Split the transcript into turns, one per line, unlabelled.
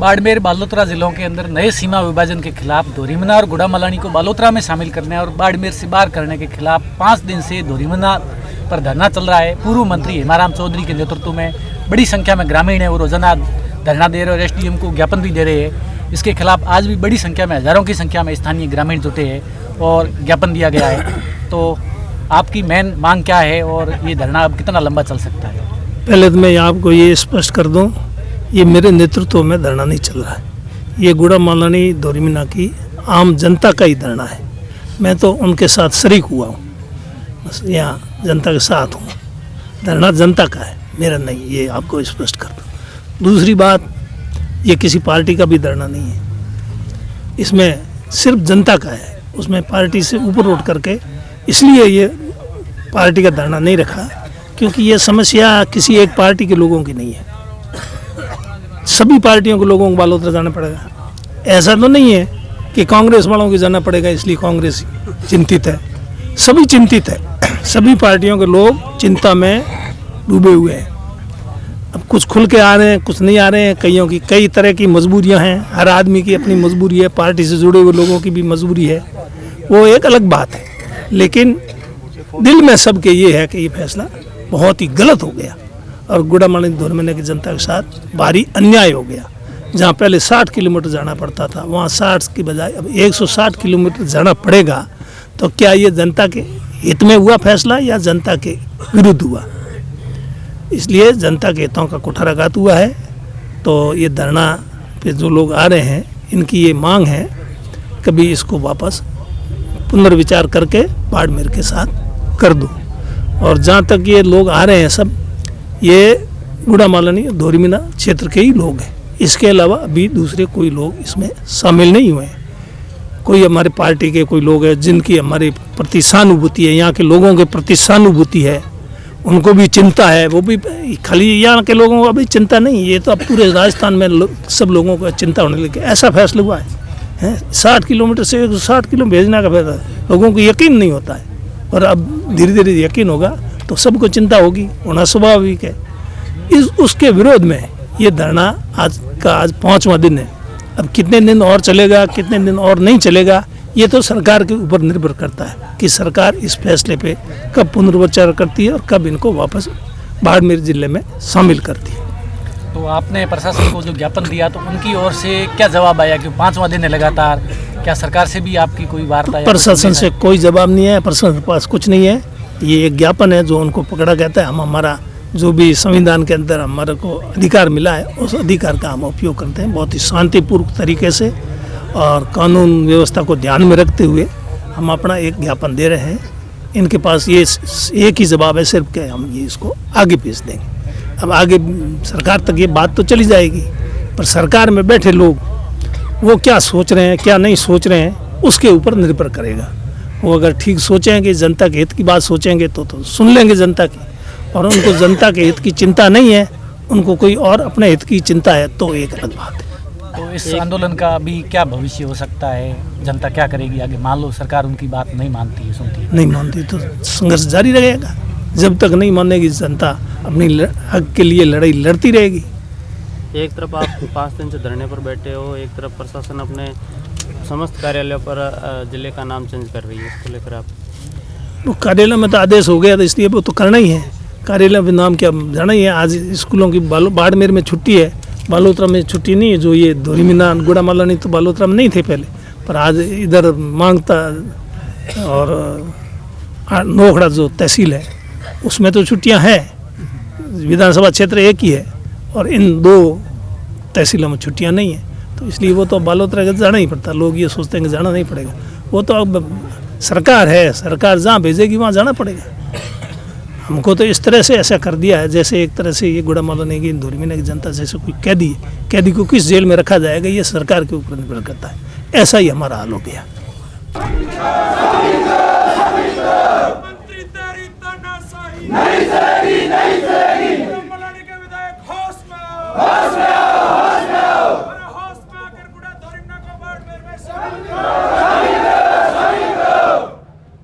बाड़मेर बालोतरा जिलों के अंदर नए सीमा विभाजन के खिलाफ धोरीमना और गुड़ामलानी को बालोतरा में शामिल करने और बाड़मेर से बाहर करने के खिलाफ 5 दिन से धोरीमना पर धरना चल रहा है। पूर्व मंत्री हेमाराम चौधरी के नेतृत्व में बड़ी संख्या में ग्रामीण है वो रोजाना धरना दे रहे और एसडीएम को ज्ञापन भी दे रहे हैं। इसके खिलाफ आज भी बड़ी संख्या में, हजारों की संख्या में स्थानीय ग्रामीण जुटे हैं और ज्ञापन दिया गया है। तो आपकी मेन मांग क्या है और ये धरना अब कितना लंबा चल सकता है?
पहले तो मैं आपको ये स्पष्ट कर दूं, ये मेरे नेतृत्व में धरना नहीं चल रहा है। ये गुड़ामलानी धोरीमना की आम जनता का ही धरना है। मैं तो उनके साथ शरीक हुआ हूँ, बस यहाँ जनता के साथ हूँ। धरना जनता का है, मेरा नहीं, ये आपको स्पष्ट कर दूँ। दूसरी बात, ये किसी पार्टी का भी धरना नहीं है, इसमें सिर्फ जनता का है। उसमें पार्टी से ऊपर उठ करके इसलिए ये पार्टी का धरना नहीं रखा क्योंकि ये समस्या किसी एक पार्टी के लोगों की नहीं है, सभी पार्टियों के लोगों को बालोतरा जाना पड़ेगा। ऐसा तो नहीं है कि कांग्रेस वालों को जाना पड़ेगा इसलिए कांग्रेस चिंतित है, सभी चिंतित है। सभी पार्टियों के लोग चिंता में डूबे हुए हैं। अब कुछ खुल के आ रहे हैं, कुछ नहीं आ रहे हैं। कईयों की कई तरह की मजबूरियां हैं, हर आदमी की अपनी मजबूरी है, पार्टी से जुड़े हुए लोगों की भी मजबूरी है, वो एक अलग बात है। लेकिन दिल में सबके ये है कि ये फैसला बहुत ही गलत हो गया और गुड़ामलानी धोरीमना की जनता के साथ भारी अन्याय हो गया। जहाँ पहले 60 किलोमीटर जाना पड़ता था, वहाँ 60 की बजाय अब 160 किलोमीटर जाना पड़ेगा। तो क्या ये जनता के हित में हुआ फैसला या जनता के विरुद्ध हुआ? इसलिए जनता के हितों का कुठाराघात हुआ है। तो ये धरना पे जो लोग आ रहे हैं, इनकी ये मांग है कभी इसको वापस पुनर्विचार करके बाड़मेर के साथ कर दो। और जहाँ तक ये लोग आ रहे हैं, सब ये गुड़ामलानी धोरीमना क्षेत्र के ही लोग हैं। इसके अलावा अभी दूसरे कोई लोग इसमें शामिल नहीं हुए हैं। कोई हमारे पार्टी के कोई लोग हैं जिनकी हमारे प्रति सहानुभूति है, यहाँ के लोगों के प्रति सहानुभूति है, उनको भी चिंता है। वो भी खाली यहाँ के लोगों को अभी चिंता नहीं, ये तो अब पूरे राजस्थान में सब लोगों को चिंता होने लगी। ऐसा फैसला हुआ है 60 किलोमीटर से 160 किलो भेजने का फैसला, लोगों को यकीन नहीं होता है। और अब धीरे धीरे यकीन होगा तो सबको चिंता होगी, होना स्वाभाविक है। उसके विरोध में ये धरना आज 5वां दिन है। अब कितने दिन और चलेगा, कितने दिन और नहीं चलेगा, ये तो सरकार के ऊपर निर्भर करता है कि सरकार इस फैसले पे कब पुनर्विचार करती है और कब इनको वापस बाड़मेर जिले में शामिल करती है।
तो आपने प्रशासन को जो ज्ञापन दिया तो उनकी ओर से क्या जवाब आया कि 5वां दिन है लगातार? क्या सरकार से भी आपकी कोई वार्ता?
प्रशासन से कोई जवाब नहीं है, प्रशासन के पास कुछ नहीं है। ये एक ज्ञापन है जो उनको पकड़ा कहता है। हम हमारा जो भी संविधान के अंदर हमारे को अधिकार मिला है, उस अधिकार का हम उपयोग करते हैं बहुत ही शांतिपूर्वक तरीके से और कानून व्यवस्था को ध्यान में रखते हुए हम अपना एक ज्ञापन दे रहे हैं। इनके पास ये एक ही जवाब है सिर्फ कि हम ये इसको आगे भेज देंगे। अब आगे सरकार तक ये बात तो चली जाएगी, पर सरकार में बैठे लोग वो क्या सोच रहे हैं, क्या नहीं सोच रहे हैं, उसके ऊपर निर्भर करेगा। वो अगर ठीक सोचेंगे, जनता के हित की बात सोचेंगे तो सुन लेंगे जनता की। और उनको जनता के हित की चिंता नहीं है, उनको कोई और अपने हित की चिंता है, तो एक अलग बात है।
तो इस आंदोलन का अभी क्या भविष्य हो सकता है? जनता क्या करेगी आगे? मान लो सरकार उनकी बात नहीं मानती है, सुनती है
नहीं मानती तो संघर्ष जारी रहेगा। जब तक नहीं मानेगी जनता अपनी हक के लिए लड़ाई लड़ती रहेगी।
एक तरफ आप 5 दिन से धरने पर बैठे हो, एक तरफ प्रशासन अपने समस्त कार्यालयों पर जिले का नाम चेंज कर रही है, इसको लेकर आप?
वो कार्यालय में तो आदेश हो गया था, इसलिए वो तो करना ही है। कार्यालय में नाम क्या जाना ही है। आज स्कूलों की बाड़मेर में छुट्टी है, बालोतरा में छुट्टी नहीं है। जो ये धोरीमना गुड़ामलानी तो बालोतरा में नहीं थे पहले, पर आज इधर मांगता और नोखड़ा जो तहसील है उसमें तो छुट्टियां हैं। विधानसभा क्षेत्र एक ही है और इन 2 तहसीलों में छुट्टियां नहीं है, तो इसलिए वो तो बालोतरा का जाना ही पड़ता। लोग ये सोचते हैं कि जाना नहीं पड़ेगा, वो तो अब सरकार है, सरकार जहाँ भेजेगी वहाँ जाना पड़ेगा। हमको तो इस तरह से ऐसा कर दिया है जैसे एक तरह से ये गुड़ामलानी की धोरीमना की जनता जैसे कोई कैदी को किस जेल में रखा जाएगा, ये सरकार के ऊपर निर्भर करता है। ऐसा ही हमारा हाल हो गया।
नहीं सहेगी, नहीं सहेगी। गुड़ामलानी के विधायक होश में आओ, होश में आओ।